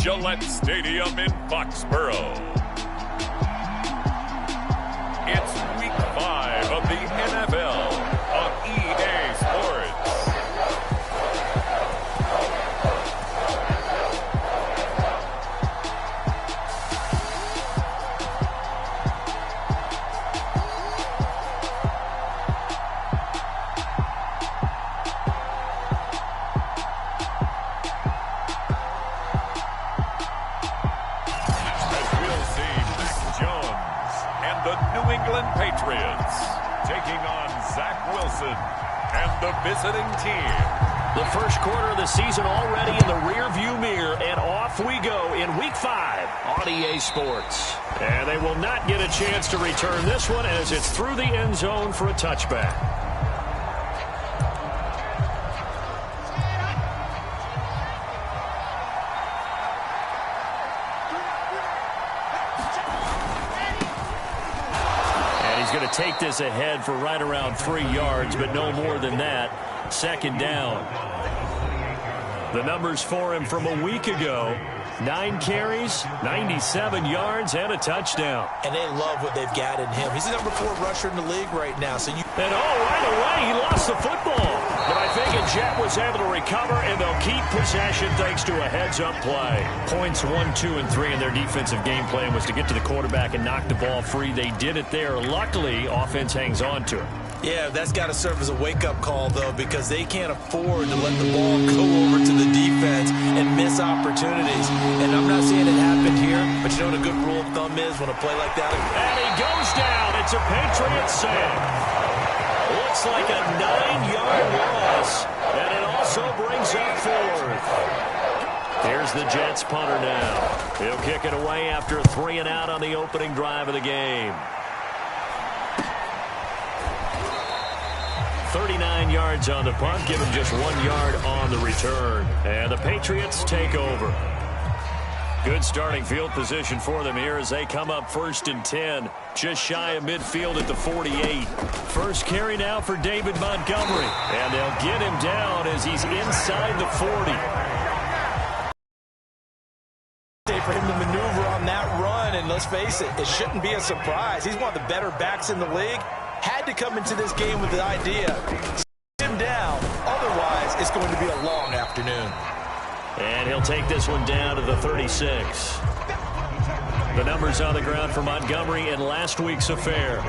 Gillette Stadium in Foxborough. It's Week 5 of the NFL on EA Sports. Patriots taking on Zach Wilson and the visiting team. The first quarter of the season already in the rearview mirror, and off we go in Week 5 on EA Sports. And they will not get a chance to return this one as it's through the end zone for a touchback. Going to take this ahead for right around 3 yards, but no more than that. Second down. The numbers for him from a week ago: 9 carries, 97 yards, and a touchdown. And they love what they've got in him. He's the number 4 rusher in the league right now. And right away, he lost the football. But I think Jet was able to recover, and they'll keep possession thanks to a heads-up play. Points 1, 2, and 3 in their defensive game plan was to get to the quarterback and knock the ball free. They did it there. Luckily, offense hangs on to it. Yeah, that's got to serve as a wake-up call, though, because they can't afford to let the ball go over to the defense and miss opportunities. And I'm not saying it happened here, but you know what a good rule of thumb is when a play like that? And he goes down. It's a Patriot sack. Looks like a 9-yard loss, and it also brings up 4th. Here's the Jets punter now. He'll kick it away after 3 and out on the opening drive of the game. 39 yards on the punt, give him just 1 yard on the return. And the Patriots take over. Good starting field position for them here as they come up 1st and 10. Just shy of midfield at the 48. First carry now for David Montgomery. And they'll get him down as he's inside the 40. For him to maneuver on that run, and let's face it, it shouldn't be a surprise. He's one of the better backs in the league. Had to come into this game with the idea, sit him down. Otherwise, it's going to be a long afternoon. And he'll take this one down to the 36. The numbers on the ground for Montgomery in last week's affair: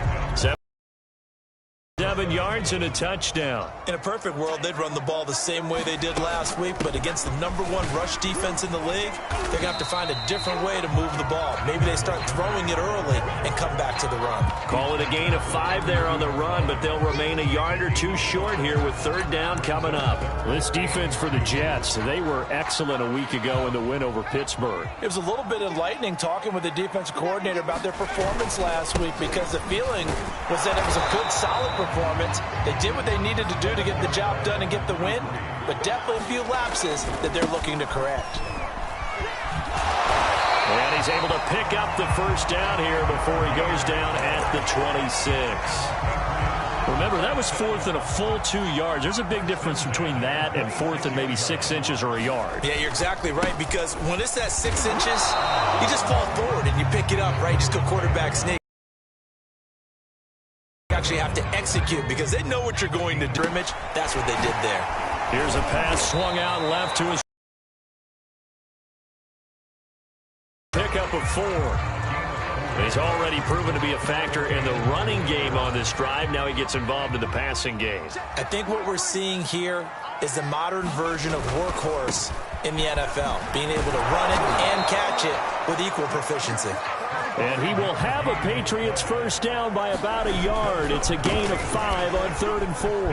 7 yards and a touchdown. In a perfect world, they'd run the ball the same way they did last week, but against the number 1 rush defense in the league, they're going to have to find a different way to move the ball. Maybe they start throwing it early and come back to the run. Call it a gain of 5 there on the run, but they'll remain a yard or 2 short here with 3rd down coming up. This defense for the Jets, they were excellent a week ago in the win over Pittsburgh. It was a little bit enlightening talking with the defensive coordinator about their performance last week, because the feeling was that it was a good, solid performance. They did what they needed to do to get the job done and get the win, but definitely a few lapses that they're looking to correct. And he's able to pick up the 1st down here before he goes down at the 26. Remember, that was 4th and a full 2 yards. There's a big difference between that and 4th and maybe 6 inches or a yard. Yeah, you're exactly right, because when it's that 6 inches, you just fall forward and you pick it up, right? You just go quarterback sneak. Actually have to execute because they know what you're going to do. That's what they did there. Here's a pass swung out left to his pickup of 4. He's already proven to be a factor in the running game on this drive. Now he gets involved in the passing game. I think what we're seeing here is the modern version of workhorse in the NFL, being able to run it and catch it with equal proficiency. And he will have a Patriots 1st down by about a yard. It's a gain of 5 on 3rd and 4. And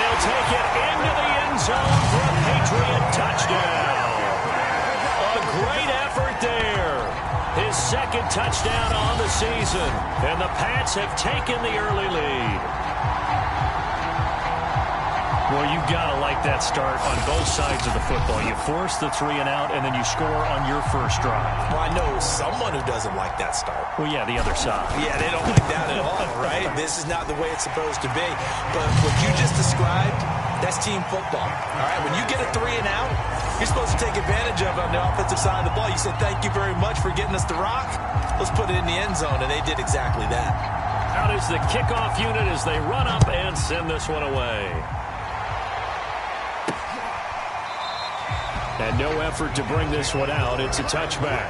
he'll take it into the end zone for a Patriot touchdown. A great effort there. His 2nd touchdown on the season. And the Pats have taken the early lead. Well, you've got to like that start on both sides of the football. You force the 3 and out, and then you score on your 1st drive. Well, I know someone who doesn't like that start. Well, yeah, the other side. Yeah, they don't like that at all, right? This is not the way it's supposed to be. But what you just described, that's team football. All right, when you get a 3 and out, you're supposed to take advantage of it on the offensive side of the ball. You said, thank you very much for getting us the rock. Let's put it in the end zone, and they did exactly that. Out is the kickoff unit as they run up and send this one away. And no effort to bring this one out. It's a touchback.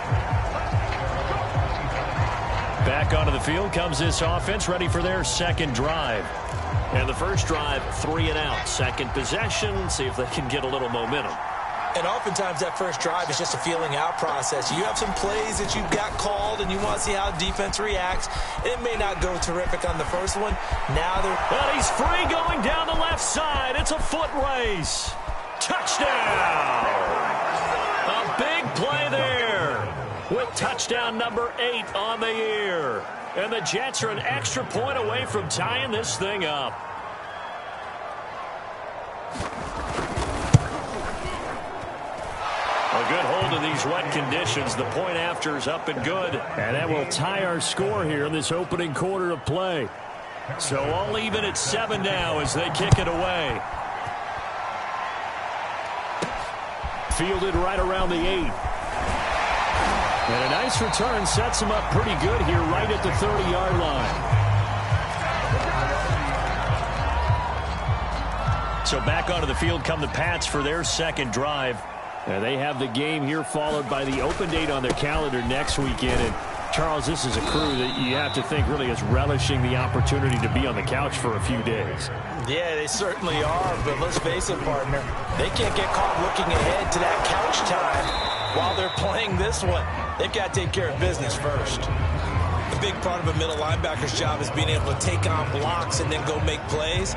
Back onto the field comes this offense, ready for their second drive. And the first drive, 3 and out. Second possession, see if they can get a little momentum. And oftentimes that first drive is just a feeling out process. You have some plays that you've got called, and you want to see how defense reacts. It may not go terrific on the first one. Now they're... But he's free going down the left side. It's a foot race. Touchdown! A big play there with touchdown number 8 on the year. And the Jets are an extra point away from tying this thing up. A good hold in these wet conditions. The point after is up and good. And that will tie our score here in this opening quarter of play. So all even at 7 now as they kick it away. Fielded right around the 8. And a nice return sets him up pretty good here right at the 30-yard line. So back onto the field come the Pats for their second drive. And they have the game here followed by the open date on their calendar next weekend. And Charles, this is a crew that you have to think really is relishing the opportunity to be on the couch for a few days. Yeah, they certainly are, but let's face it, partner. They can't get caught looking ahead to that couch time while they're playing this one. They've got to take care of business first. A big part of a middle linebacker's job is being able to take on blocks and then go make plays.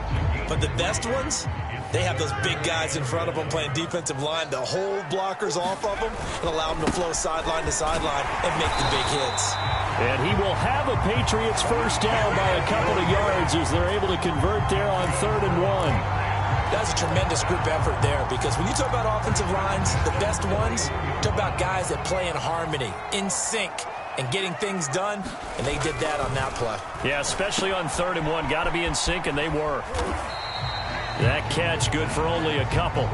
But the best ones, they have those big guys in front of them playing defensive line to hold blockers off of them and allow them to flow sideline to sideline and make the big hits. And he will have a Patriots first down by a couple of yards as they're able to convert there on 3rd and 1. That's a tremendous group effort there, because when you talk about offensive lines, the best ones, talk about guys that play in harmony, in sync, and getting things done, and they did that on that play. Yeah, especially on 3rd and 1. Got to be in sync, and they were. That catch good for only a couple.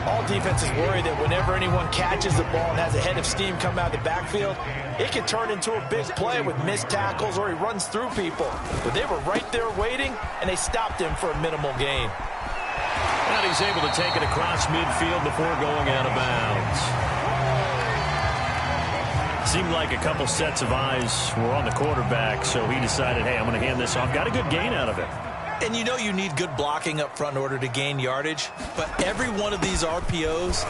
All defenses worry that whenever anyone catches the ball and has a head of steam come out of the backfield, it can turn into a big play with missed tackles or he runs through people. But they were right there waiting, and they stopped him for a minimal gain. And he's able to take it across midfield before going out of bounds. Seemed like a couple sets of eyes were on the quarterback, so he decided, hey, I'm going to hand this off. Got a good gain out of it. And you know you need good blocking up front in order to gain yardage. But every one of these RPOs,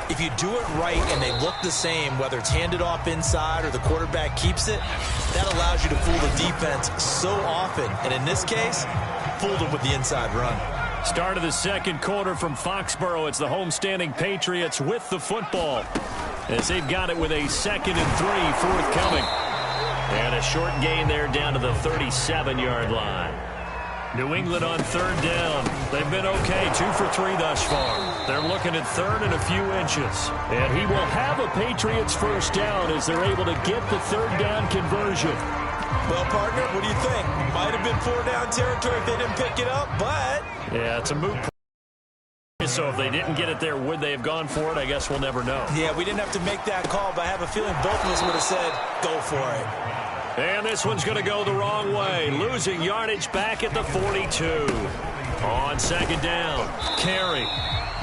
if you do it right and they look the same, whether it's handed off inside or the quarterback keeps it, that allows you to fool the defense so often. And in this case, fooled them with the inside run. Start of the second quarter from Foxborough. It's the homestanding Patriots with the football, as they've got it with a 2nd and 3 forthcoming. And a short gain there down to the 37-yard line. New England on 3rd down. They've been okay, 2 for 3 thus far. They're looking at 3rd and a few inches. And he will have a Patriots first down as they're able to get the 3rd down conversion. Well, partner, what do you think? Might have been 4-down territory if they didn't pick it up, but... Yeah, it's a moot point. So if they didn't get it there, would they have gone for it? I guess we'll never know. Yeah, we didn't have to make that call, but I have a feeling both of us would have said, go for it. And this one's going to go the wrong way. Losing yardage back at the 42. On 2nd down, Carey.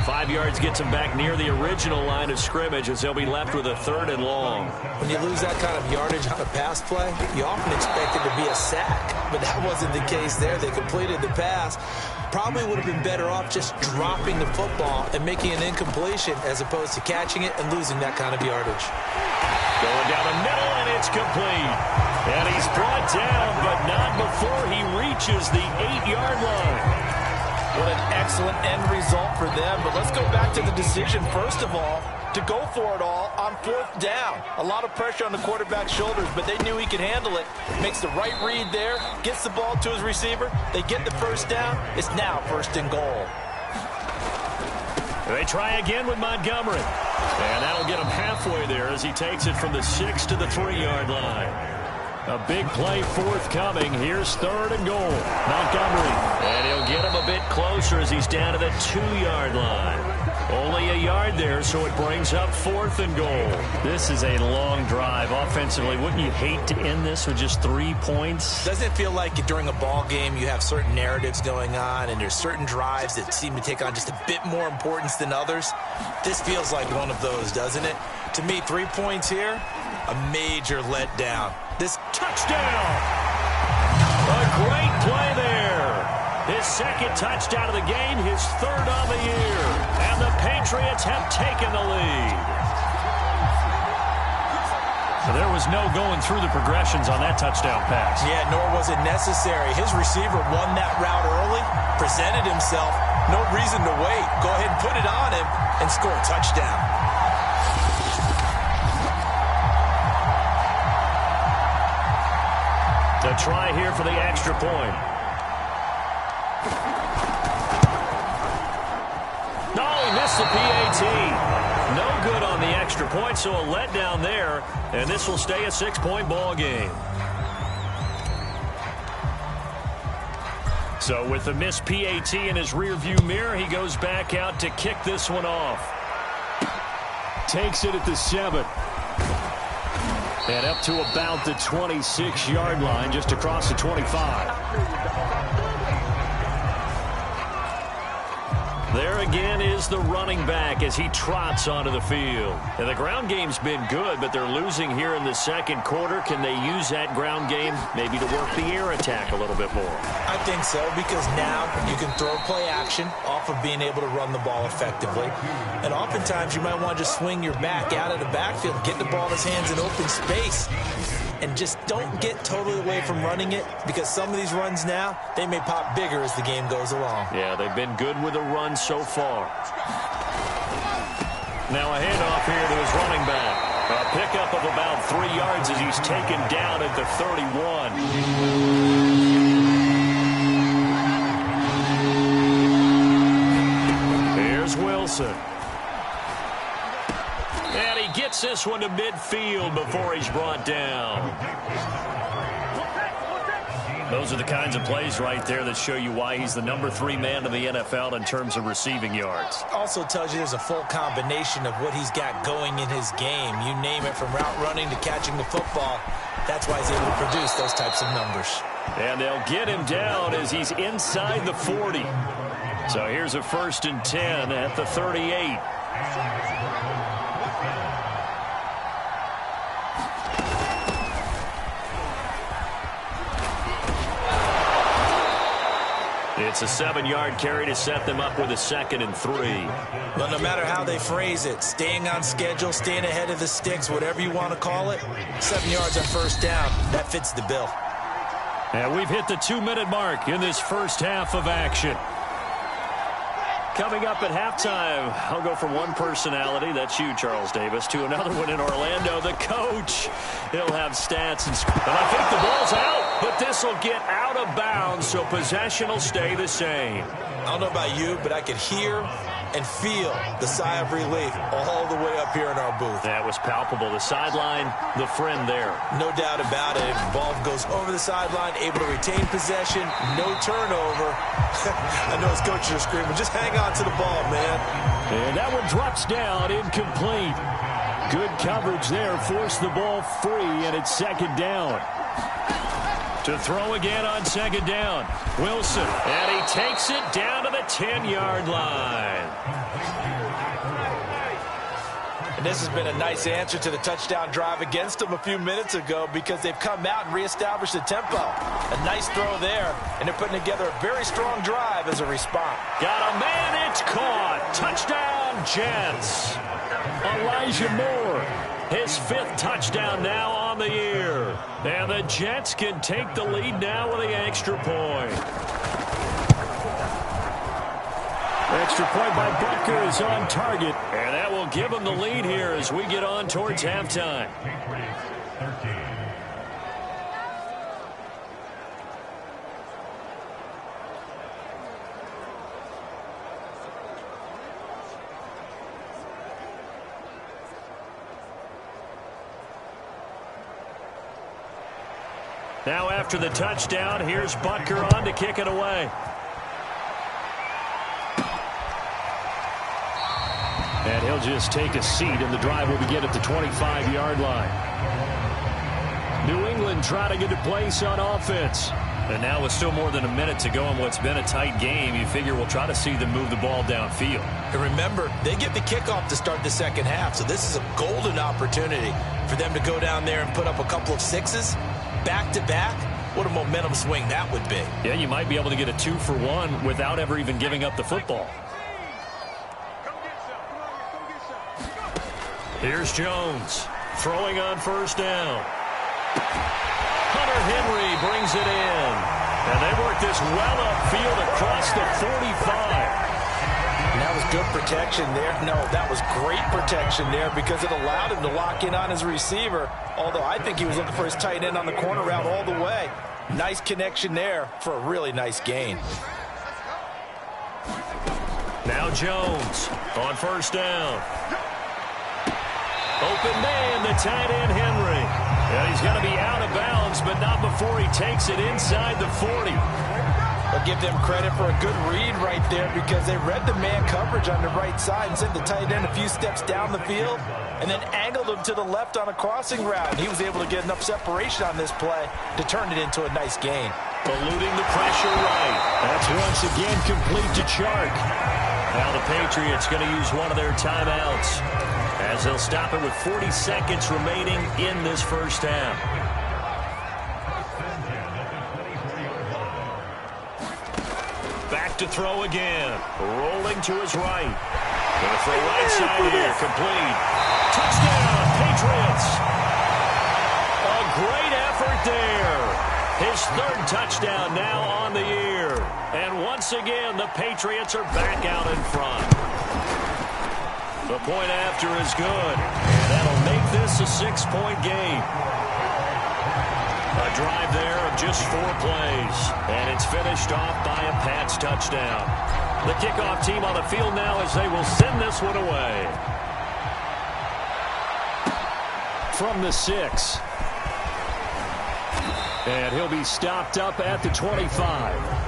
5 yards gets him back near the original line of scrimmage as they'll be left with a 3rd and long. When you lose that kind of yardage on a pass play, you often expect it to be a sack. But that wasn't the case there. They completed the pass. Probably would have been better off just dropping the football and making an incompletion as opposed to catching it and losing that kind of yardage. Going down the middle, and it's complete. And he's brought down, but not before he reaches the 8-yard line. What an excellent end result for them. But let's go back to the decision, first of all, to go for it all on 4th down. A lot of pressure on the quarterback's shoulders, but they knew he could handle it. Makes the right read there, gets the ball to his receiver. They get the first down. It's now 1st and goal. They try again with Montgomery. And that'll get him halfway there as he takes it from the 6 to the 3-yard line. A big play forthcoming. Here's 3rd and goal. Montgomery. And he'll get him a bit closer as he's down to the 2-yard line. Only a yard there, so it brings up 4th and goal. This is a long drive offensively. Wouldn't you hate to end this with just 3 points? Doesn't it feel like during a ball game you have certain narratives going on and there's certain drives that seem to take on just a bit more importance than others? This feels like one of those, doesn't it? To me, 3 points here, a major letdown. This touchdown! A great play there. His 2nd touchdown of the game, his 3rd on the year. And the Patriots have taken the lead. So there was no going through the progressions on that touchdown pass. Yeah, nor was it necessary. His receiver won that route early, presented himself, no reason to wait. Go ahead and put it on him and score a touchdown. The try here for the extra point. No, he missed the PAT. No good on the extra point, so a letdown there, and this will stay a 6-point ball game. So with the missed PAT in his rearview mirror, he goes back out to kick this one off. Takes it at the 7. And up to about the 26-yard line, just across the 25. There again is the running back as he trots onto the field. And the ground game's been good, but they're losing here in the 2nd quarter. Can they use that ground game maybe to work the air attack a little bit more? I think so, because now you can throw play action off of being able to run the ball effectively. And oftentimes you might want to just swing your back out of the backfield, get the ball in his hands in open space. And just don't get totally away from running it, because some of these runs now, they may pop bigger as the game goes along. Yeah, they've been good with a run so far. Now a handoff here to his running back. A pickup of about 3 yards as he's taken down at the 31. Here's Wilson. And he gets this one to midfield before he's brought down. Those are the kinds of plays right there that show you why he's the number 3 man in the NFL in terms of receiving yards. Also tells you there's a full combination of what he's got going in his game. You name it, from route running to catching the football. That's why he's able to produce those types of numbers. And they'll get him down as he's inside the 40. So here's a 1st and 10 at the 38. It's a 7-yard carry to set them up with a 2nd and 3. But no matter how they phrase it, staying on schedule, staying ahead of the sticks, whatever you want to call it, 7 yards on 1st down, that fits the bill. And we've hit the 2-minute mark in this first half of action. Coming up at halftime, I'll go from one personality, that's you, Charles Davis, to another one in Orlando, the coach. He'll have stats and I think the ball's out, but this will get out of bounds, so possession will stay the same. I don't know about you, but I could hear and feel the sigh of relief all the way up here in our booth. That was palpable. The sideline, the friend there. No doubt about it. Ball goes over the sideline, able to retain possession, no turnover. I know his coaches are screaming, just hang on to the ball, man. And that one drops down, incomplete. Good coverage there, forced the ball free, and it's 2nd down. To throw again on 2nd down, Wilson, and he takes it down to the 10-yard line. And this has been a nice answer to the touchdown drive against them a few minutes ago, because they've come out and reestablished the tempo. A nice throw there, and they're putting together a very strong drive as a response. Got a man, it's caught. Touchdown, Jets. Elijah Moore, his 5th touchdown now on the year. And the Jets can take the lead now with the extra point. Extra point by Butker is on target, and that will give them the lead here as we get on towards halftime. Now after the touchdown, here's Butker on to kick it away. And he'll just take a seat, and the drive will begin at the 25-yard line. New England trying to get to place on offense. And now with still more than a minute to go in what's been a tight game, you figure we'll try to see them move the ball downfield. And remember, they get the kickoff to start the second half, so this is a golden opportunity for them to go down there and put up a couple of sixes back-to-back. What a momentum swing that would be. Yeah, you might be able to get a 2-for-1 without ever even giving up the football. Here's Jones throwing on first down. Hunter Henry brings it in. And they work this well upfield across the 45. And that was good protection there. No, that was great protection there because it allowed him to lock in on his receiver. Although I think he was looking for his tight end on the corner route all the way. Nice connection there for a really nice gain. Now Jones on first down. Open man, the tight end Henry. And he's going to be out of bounds, but not before he takes it inside the 40. I'll give them credit for a good read right there because they read the man coverage on the right side and sent the tight end a few steps down the field and then angled him to the left on a crossing route. And he was able to get enough separation on this play to turn it into a nice gain. Eluding the pressure right. That's once again complete to Chark. Now the Patriots going to use one of their timeouts as they'll stop it with 40 seconds remaining in this first half. Back to throw again. Rolling to his right. Going to throw right side here. Complete. Touchdown, Patriots. A great effort there. His third touchdown now on the year. And once again, the Patriots are back out in front. The point after is good. And that'll make this a 6-point game. A drive there of just 4 plays. And it's finished off by a Pats touchdown. The kickoff team on the field now as they will send this one away. From the 6. And he'll be stopped up at the 25.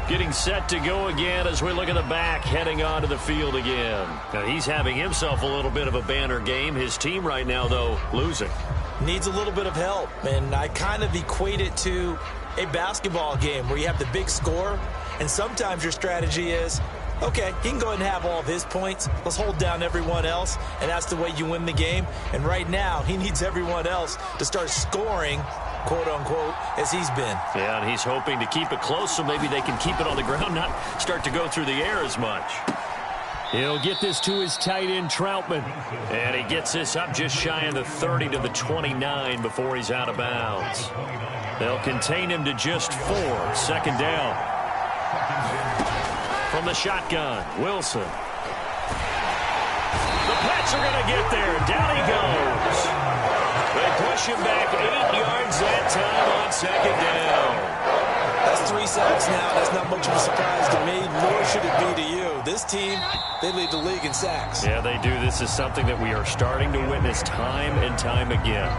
Getting set to go again as we look at the back heading onto the field again. Now he's having himself a little bit of a banner game. His team right now, though, losing. Needs a little bit of help, and I kind of equate it to a basketball game where you have the big score, and sometimes your strategy is, okay, he can go ahead and have all of his points. Let's hold down everyone else, and that's the way you win the game. And right now, he needs everyone else to start scoring, quote-unquote, as he's been. Yeah, and he's hoping to keep it close so maybe they can keep it on the ground, not start to go through the air as much. He'll get this to his tight end, Troutman. And he gets this up just shy of the 30 to the 29 before he's out of bounds. They'll contain him to just 4. Second down. From the shotgun, Wilson. The Pats are going to get there. Down he goes. They push him back 8 yards that time on second down. That's 3 sacks now. That's not much of a surprise to me, nor should it be to you. This team, they lead the league in sacks. Yeah, they do. This is something that we are starting to witness time and time again.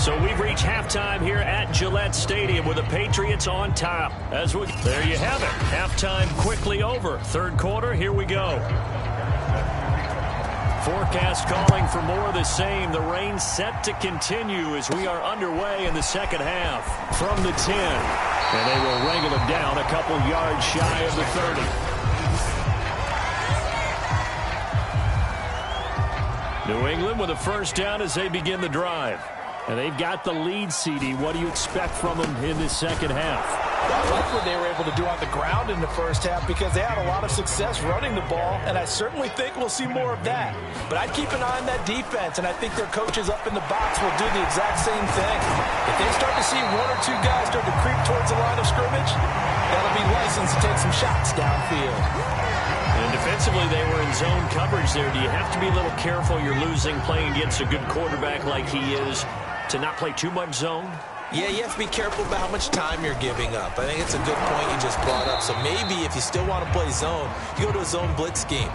So we've reached halftime here at Gillette Stadium with the Patriots on top. There you have it. Halftime quickly over. Third quarter, here we go. Forecast calling for more of the same. The rain set to continue as we are underway in the second half. From the 10. And they will wrangle him down a couple yards shy of the 30. New England with a first down as they begin the drive. And they've got the lead, CD. What do you expect from them in this second half? I like what they were able to do on the ground in the first half because they had a lot of success running the ball, and I certainly think we'll see more of that. But I'd keep an eye on that defense, and I think their coaches up in the box will do the exact same thing. If they start to see 1 or 2 guys start to creep towards the line of scrimmage, that'll be licensed to take some shots downfield. And defensively, they were in zone coverage there. Do you have to be a little careful? You're losing playing against a good quarterback like he is to not play too much zone? Yeah, you have to be careful about how much time you're giving up. I think it's a good point you just brought up. So maybe if you still want to play zone, you go to a zone blitz scheme.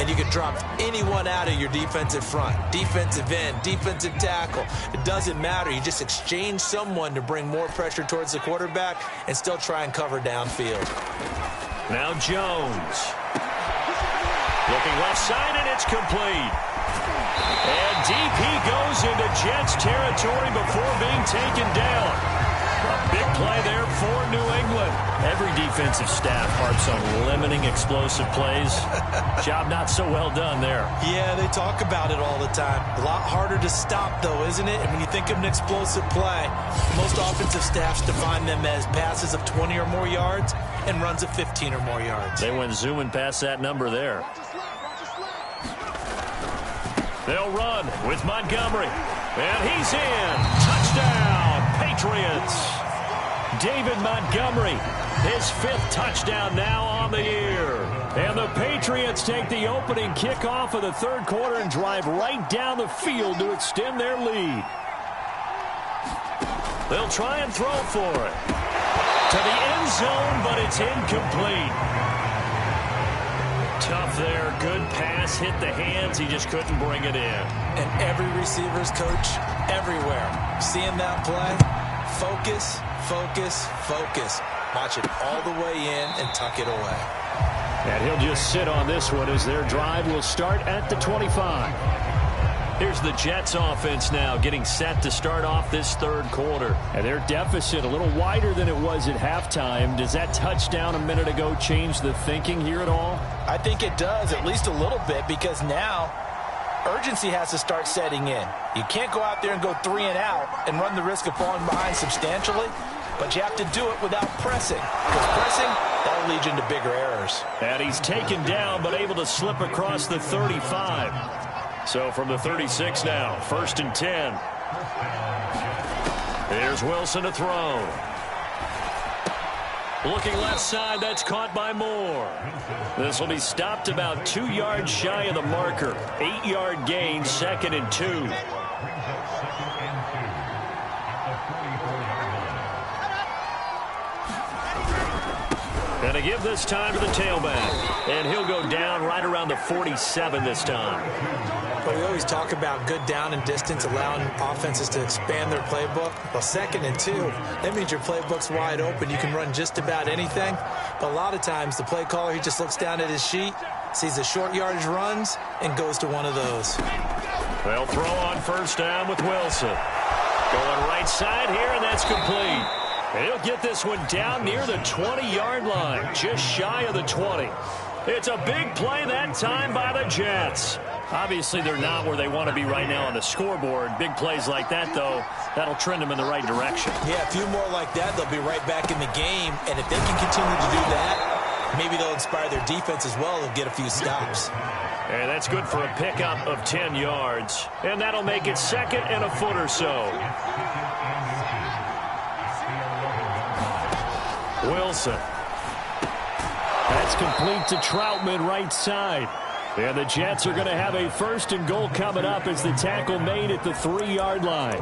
and you can drop anyone out of your defensive front, defensive end, defensive tackle. It doesn't matter. You just exchange someone to bring more pressure towards the quarterback and still try and cover downfield. Now Jones. Looking left side, and it's complete. And deep he goes into Jets territory before being taken down. A big play there for New England. Every defensive staff harps on limiting explosive plays. Job not so well done there. Yeah, they talk about it all the time. A lot harder to stop, though, isn't it? And when you think of an explosive play, most offensive staffs define them as passes of 20 or more yards and runs of 15 or more yards. They went zooming past that number there. They'll run with Montgomery. And he's in. Touchdown, Patriots. David Montgomery, his 5th touchdown now on the year. And the Patriots take the opening kickoff of the 3rd quarter and drive right down the field to extend their lead. They'll try and throw for it. To the end zone, but it's incomplete. Tough there. Good pass. Hit the hands. He just couldn't bring it in. And every receiver's coach everywhere. Seeing that play, focus, focus, focus. Watch it all the way in and tuck it away. And he'll just sit on this one as their drive will start at the 25. Here's the Jets offense now getting set to start off this 3rd quarter. And their deficit a little wider than it was at halftime. Does that touchdown a minute ago change the thinking here at all? I think it does, at least a little bit, because now urgency has to start setting in. You can't go out there and go 3 and out and run the risk of falling behind substantially, but you have to do it without pressing. Because pressing, that'll lead you into bigger errors. And he's taken down, but able to slip across the 35. So from the 36 now, 1st and 10. Here's Wilson to throw. Looking left side, that's caught by Moore. This will be stopped about 2 yards shy of the marker. 8-yard gain, 2nd and 2. And to give this time to the tailback. And he'll go down right around the 47 this time. But we always talk about good down and distance, allowing offenses to expand their playbook. Well, 2nd and 2, that means your playbook's wide open. You can run just about anything. But a lot of times, the play caller, he just looks down at his sheet, sees the short yardage runs, and goes to one of those. They'll throw on 1st down with Wilson. Going right side here, and that's complete. And he'll get this one down near the 20-yard line, just shy of the 20. It's a big play that time by the Jets. Obviously, they're not where they want to be right now on the scoreboard. Big plays like that, though, that'll trend them in the right direction. Yeah, a few more like that, they'll be right back in the game. And if they can continue to do that, maybe they'll inspire their defense as well and get a few stops. And that's good for a pickup of 10 yards. And that'll make it 2nd and a foot or so. Wilson. That's complete to Troutman right side. And the Jets are going to have a 1st and goal coming up as the tackle made at the 3-yard line.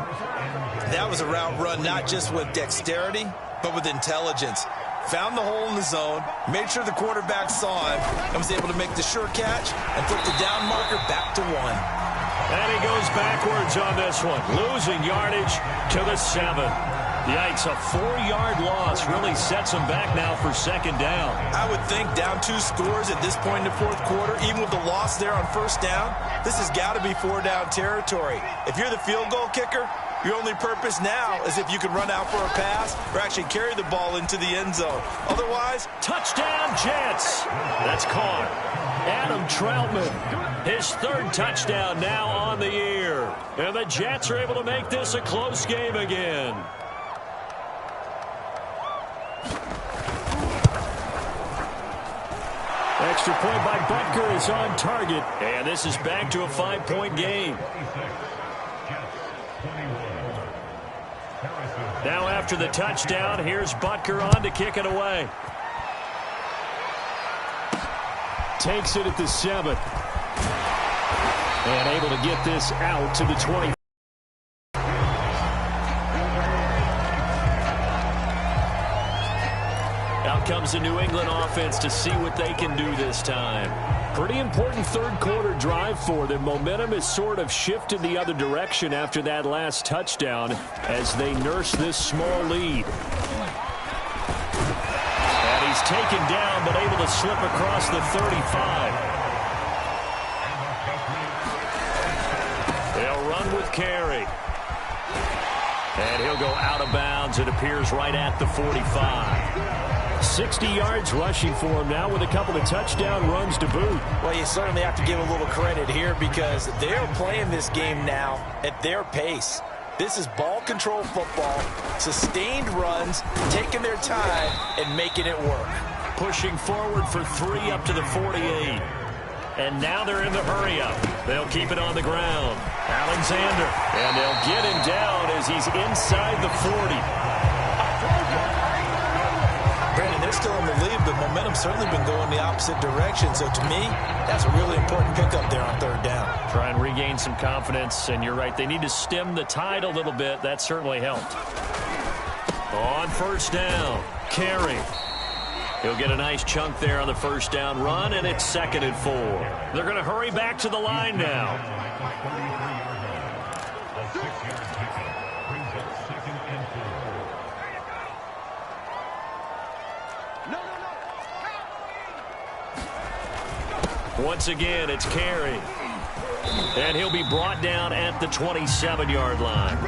That was a route run not just with dexterity, but with intelligence. Found the hole in the zone, made sure the quarterback saw him, and was able to make the sure catch and flip the down marker back to 1. And he goes backwards on this one, losing yardage to the 7. Yikes, a 4-yard loss really sets him back now for 2nd down. I would think down 2 scores at this point in the 4th quarter, even with the loss there on 1st down, this has got to be 4-down territory. If you're the field goal kicker, your only purpose now is if you can run out for a pass or actually carry the ball into the end zone. Otherwise, touchdown Jets. That's caught. Adam Troutman, his 3rd touchdown now on the year. And the Jets are able to make this a close game again. Extra point by Butker is on target. And this is back to a 5-point game. Now after the touchdown, here's Butker on to kick it away. Takes it at the 7. And able to get this out to the 20. Now comes the New England offense to see what they can do this time. Pretty important third-quarter drive for them. Momentum has sort of shifted the other direction after that last touchdown as they nurse this small lead. And he's taken down but able to slip across the 35. They'll run with Carey. And he'll go out of bounds. It appears right at the 45. 60 yards rushing for him now with a couple of touchdown runs to boot. Well, you certainly have to give a little credit here because they're playing this game now at their pace. This is ball control football, sustained runs, taking their time and making it work. Pushing forward for 3 up to the 48. And now they're in the hurry-up. They'll keep it on the ground. Alexander. And they'll get him down as he's inside the 40. Brandon, they're still in the lead, but momentum's certainly been going the opposite direction. So to me, that's a really important pickup there on third down. Try and regain some confidence, and you're right. They need to stem the tide a little bit. That certainly helped. On first down, Carey. He'll get a nice chunk there on the first down run, and it's 2nd and 4. They're going to hurry back to the line now. Once again, it's Carey. And he'll be brought down at the 27-yard line.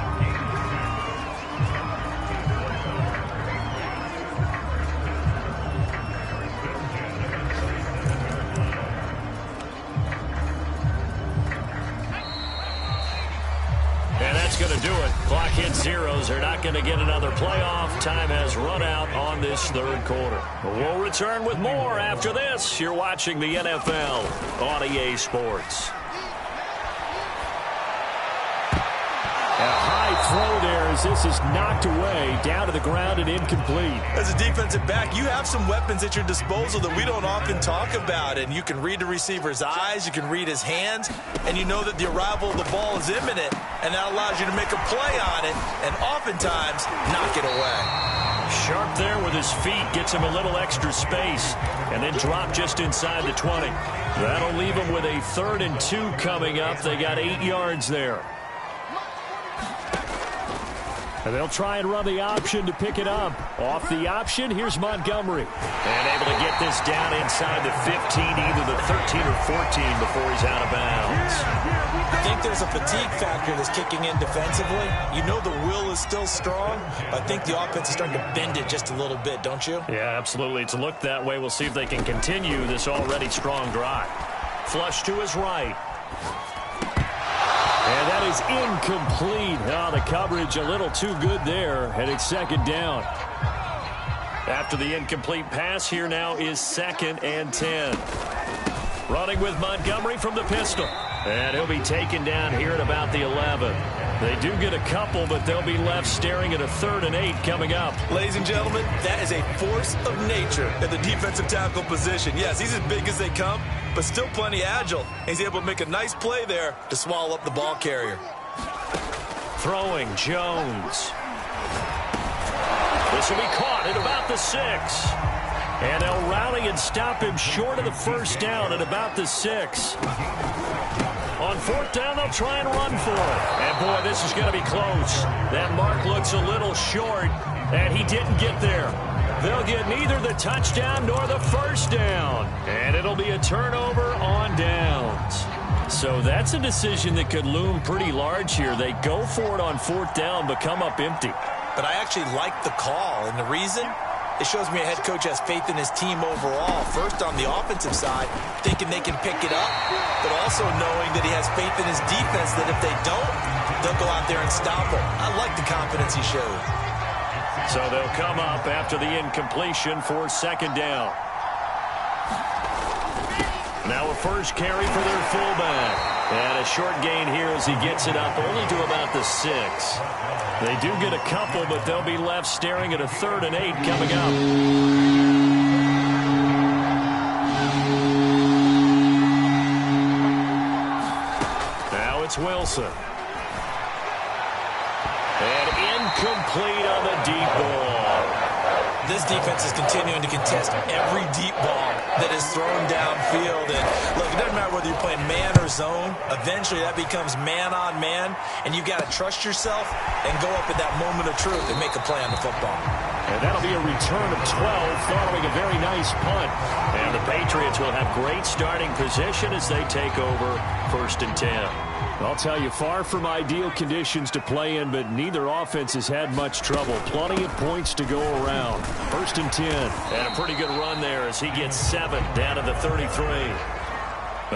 Going to do it. Clock hits zeros. They're not going to get another playoff. Time has run out on this third quarter. We'll return with more after this. You're watching the NFL on EA Sports. A high throw there as this is knocked away, down to the ground and incomplete. As a defensive back, you have some weapons at your disposal that we don't often talk about, and you can read the receiver's eyes, you can read his hands, and you know that the arrival of the ball is imminent, and that allows you to make a play on it, and oftentimes knock it away. Sharp there with his feet, gets him a little extra space, and then drop just inside the 20. That'll leave him with a 3rd and 2 coming up. They got 8 yards there. And they'll try and run the option to pick it up. Off the option, here's Montgomery. And able to get this down inside the 15, either the 13 or 14 before he's out of bounds. I think there's a fatigue factor that's kicking in defensively. You know the will is still strong, but I think the offense is starting to bend it just a little bit, don't you? Yeah, absolutely. It's looked that way. We'll see if they can continue this already strong drive. Flush to his right. And that is incomplete. Oh, the coverage a little too good there, and it's 2nd down. After the incomplete pass, here now is 2nd and 10. Running with Montgomery from the pistol. And he'll be taken down here at about the 11. They do get a couple, but they'll be left staring at a 3rd and 8 coming up. Ladies and gentlemen, that is a force of nature at the defensive tackle position. Yes, he's as big as they come, but still plenty agile. He's able to make a nice play there to swallow up the ball carrier. Throwing, Jones. This will be caught at about the 6. And they'll rally and stop him short of the first down at about the 6. On 4th down, they'll try and run for it. And, boy, this is going to be close. That mark looks a little short, and he didn't get there. They'll get neither the touchdown nor the first down. And it'll be a turnover on downs. So that's a decision that could loom pretty large here. They go for it on 4th down, but come up empty. But I actually like the call, and the reason? It shows me a head coach has faith in his team overall. First on the offensive side, thinking they can pick it up, but also knowing that he has faith in his defense that if they don't, they'll go out there and stop him. I like the confidence he showed. So they'll come up after the incompletion for 2nd down. Now a first carry for their fullback. And a short gain here as he gets it up only to about the 6. They do get a couple, but they'll be left staring at a 3rd and 8 coming up. Now it's Wilson. And incomplete on the deep ball. this defense is continuing to contest every deep ball that is thrown downfield. And look, it doesn't matter whether you're playing man or zone. Eventually, that becomes man on man, and you've got to trust yourself and go up at that moment of truth and make a play on the football. And that'll be a return of 12 following a very nice punt. And the Patriots will have great starting position as they take over 1st and 10. I'll tell you, far from ideal conditions to play in, but neither offense has had much trouble. Plenty of points to go around. 1st and 10. And a pretty good run there as he gets 7 down to the 33.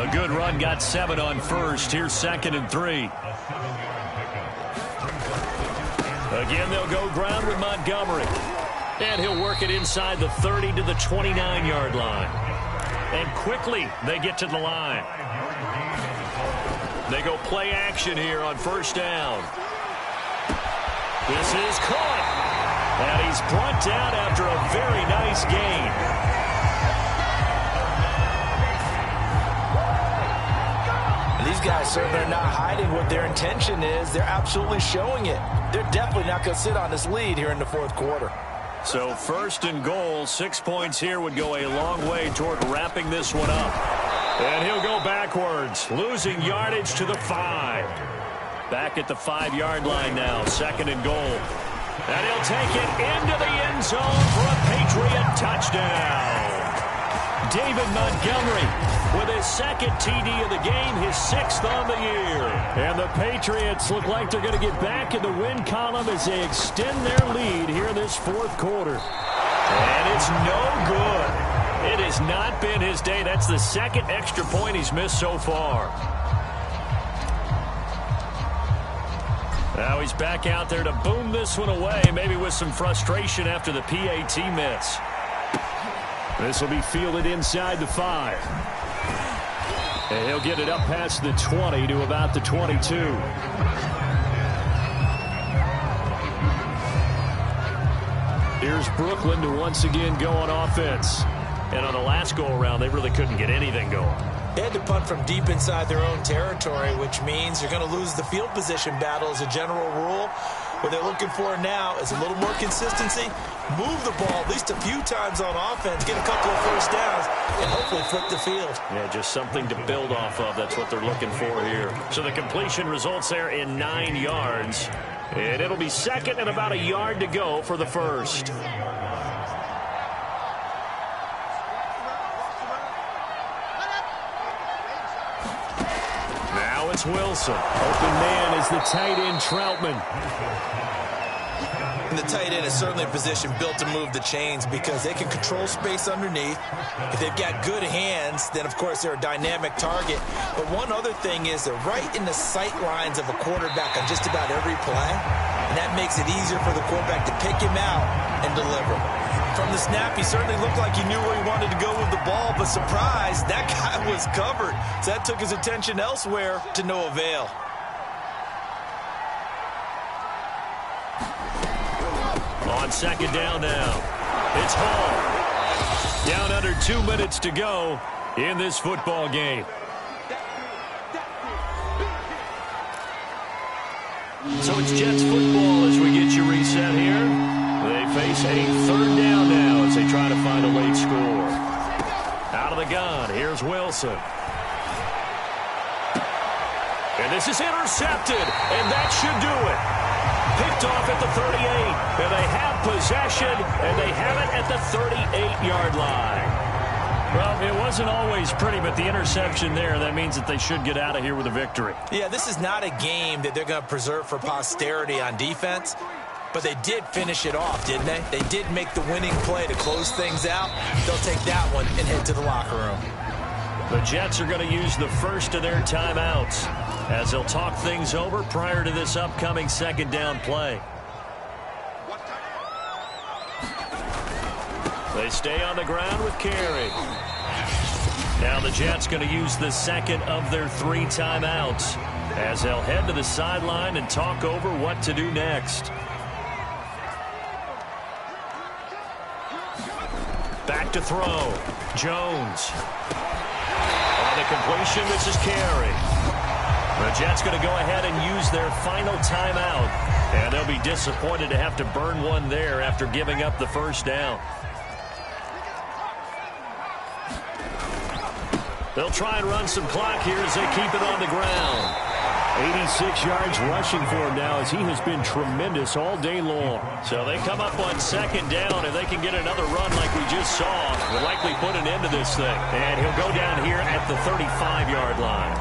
A good run, got 7 on first. Here's 2nd and 3. Again, they'll go ground with Montgomery. And he'll work it inside the 30 to the 29-yard line. And quickly, they get to the line. They go play action here on 1st down. This is caught. And he's brought down after a very nice gain. And these guys certainly are not hiding what their intention is. They're absolutely showing it. They're definitely not going to sit on this lead here in the 4th quarter. So 1st and goal, 6 points here would go a long way toward wrapping this one up. And he'll go backwards, losing yardage to the 5. Back at the 5-yard line now, 2nd and goal. And he'll take it into the end zone for a Patriot touchdown. David Montgomery with his 2nd TD of the game, his 6th on the year. And the Patriots look like they're going to get back in the win column as they extend their lead here in this 4th quarter. And it's no good. It has not been his day. That's the 2nd extra point he's missed so far. Now he's back out there to boom this one away, maybe with some frustration after the PAT miss. This will be fielded inside the 5. And he'll get it up past the 20 to about the 22. Here's Brooklyn to once again go on offense. And on the last go-around, they really couldn't get anything going. They had to punt from deep inside their own territory, which means you're going to lose the field position battle as a general rule. What they're looking for now is a little more consistency, move the ball at least a few times on offense, get a couple of 1st downs, and hopefully flip the field. Yeah, just something to build off of. That's what they're looking for here. So the completion results there in 9 yards. And it'll be 2nd and about a yard to go for the 1st. Now it's Wilson. Open man is the tight end, Troutman. And the tight end is certainly a position built to move the chains because they can control space underneath. If they've got good hands, then, of course, they're a dynamic target. But one other thing is they're right in the sight lines of a quarterback on just about every play. And that makes it easier for the quarterback to pick him out and deliver. From the snap, he certainly looked like he knew where he wanted to go with the ball, but surprise, that guy was covered. So that took his attention elsewhere to no avail. On 2nd down now, it's Hall. Down under 2 minutes to go in this football game. So it's Jets football as we get you reset here. They face a 3rd down now as they try to find a late score. Out of the gun, here's Wilson. And this is intercepted, and that should do it. Picked off at the 38, and they have possession, and they have it at the 38-yard line. Well, it wasn't always pretty, but the interception there, that means that they should get out of here with a victory. Yeah, this is not a game that they're going to preserve for posterity on defense, but they did finish it off, didn't they? They did make the winning play to close things out. They'll take that one and head to the locker room. The Jets are going to use the first of their timeouts as they'll talk things over prior to this upcoming 2nd down play. They stay on the ground with Carey. Now the Jets going to use the 2nd of their 3 timeouts as they'll head to the sideline and talk over what to do next. Back to throw. Jones. On the completion, this is Carey. The Jets going to go ahead and use their final timeout. And they'll be disappointed to have to burn one there after giving up the first down. They'll try and run some clock here as they keep it on the ground. 86 yards rushing for him now as he has been tremendous all day long. So they come up on second down, and they can get another run like we just saw. Will likely put an end to this thing. And he'll go down here at the 35-yard line.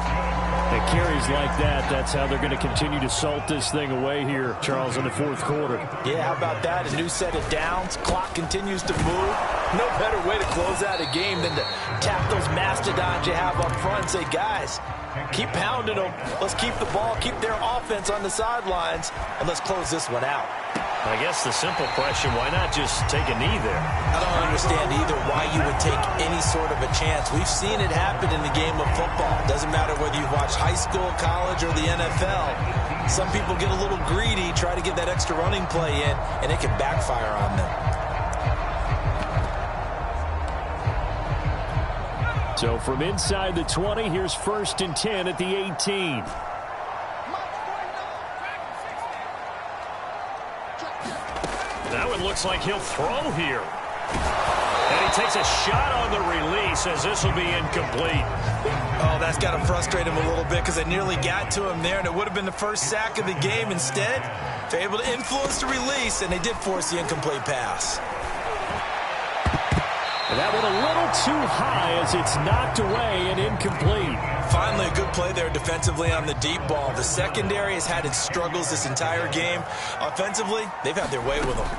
And carries like that, that's how they're going to continue to salt this thing away here, Charles, in the fourth quarter. Yeah, how about that? A new set of downs. Clock continues to move. No better way to close out a game than to tap those mastodons you have up front and say, guys, keep pounding them. Let's keep the ball, keep their offense on the sidelines, and let's close this one out. I guess the simple question, why not just take a knee there? I don't understand either why you would take any sort of a chance. We've seen it happen in the game of football. Doesn't matter whether you watch high school, college, or the NFL. Some people get a little greedy, try to get that extra running play in, and it can backfire on them. So from inside the 20, here's 1st and 10 at the 18. That one looks like he'll throw here. And he takes a shot on the release as this will be incomplete. Oh, that's got to frustrate him a little bit because they nearly got to him there, and it would have been the first sack of the game. Instead, they're able to influence the release, and they did force the incomplete pass. And that one a little too high as it's knocked away and incomplete. Finally, a good play there defensively on the deep ball. The secondary has had its struggles this entire game. Offensively, they've had their way with them.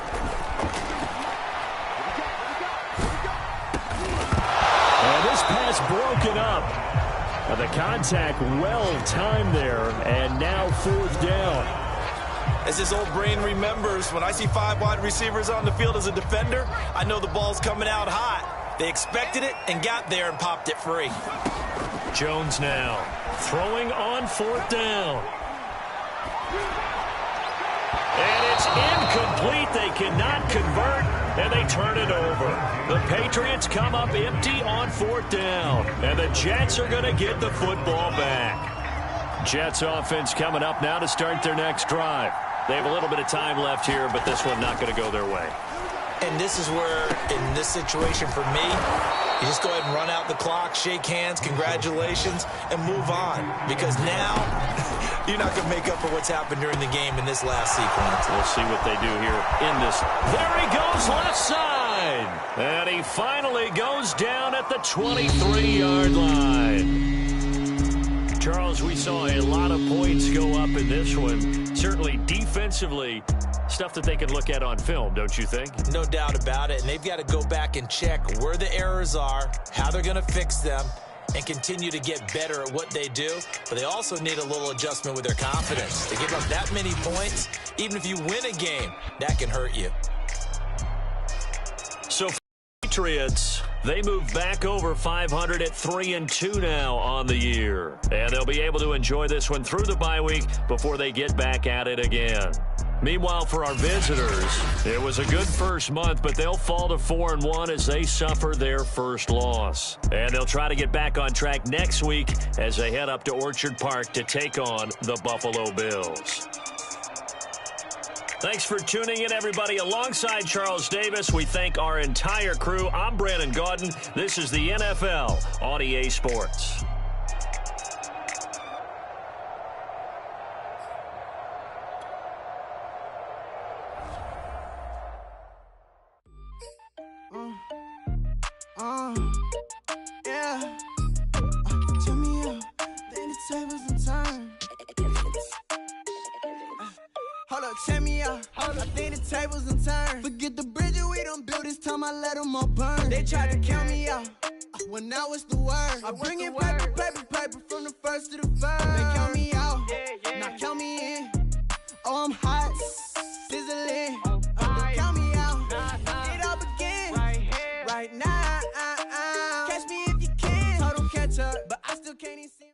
And this pass broken up. The contact well timed there, and now 4th down. As his old brain remembers, when I see 5 wide receivers on the field as a defender, I know the ball's coming out hot. They expected it and got there and popped it free. Jones now throwing on 4th down. And it's incomplete. They cannot convert, and they turn it over. The Patriots come up empty on 4th down, and the Jets are going to get the football back. Jets offense coming up now to start their next drive. They have a little bit of time left here, but this one not going to go their way. And this is where, in this situation for me, you just go ahead and run out the clock, shake hands, congratulations, and move on. Because now, you're not going to make up for what's happened during the game in this last sequence. We'll see what they do here in this. There he goes left side. And he finally goes down at the 23-yard line. Charles, we saw a lot of points go up in this one. Certainly defensively, stuff that they can look at on film, don't you think? No doubt about it. And they've got to go back and check where the errors are, how they're going to fix them, and continue to get better at what they do. But they also need a little adjustment with their confidence. They give up that many points, even if you win a game, that can hurt you. So Patriots, they move back over 500 at 3-2 now on the year. And they'll be able to enjoy this one through the bye week before they get back at it again. Meanwhile, for our visitors, it was a good first month, but they'll fall to 4-1 as they suffer their first loss. And they'll try to get back on track next week as they head up to Orchard Park to take on the Buffalo Bills. Thanks for tuning in, everybody. Alongside Charles Davis, we thank our entire crew. I'm Brandon Gaudin. This is the NFL on EA Sports. Yeah. Turn me up, then the tables and turn. Hold up, check me out. I think the tables and turn. Forget the bridges we done built, this time I let them all burn. They tried to count me out, when now it's the word. I bring it paper, paper, paper from the first to the third. They count me out, now count me in. Oh, I'm hot, sizzling. Don't count me out, it all begins right now. Catch me if you can. Total catch up, but I still can't even see.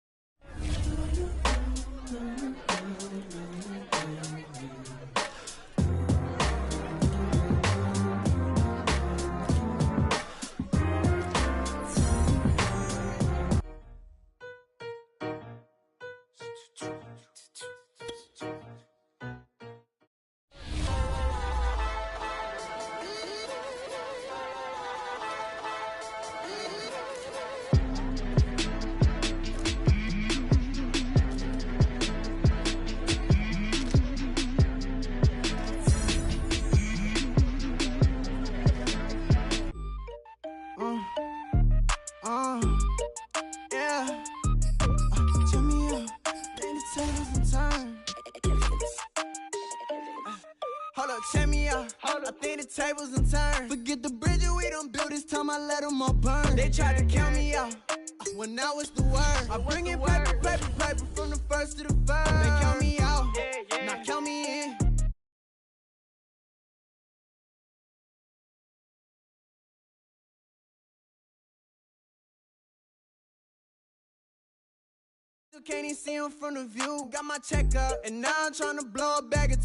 the tables and turn. Forget the bridges we done built, this time I let them all burn. They tried to count me out, when now it's the word. I bring it paper, paper, paper from the first to the third. They count me out, now count me in. Can't even see him from the view. Got my check up, and now I'm trying to blow a bag of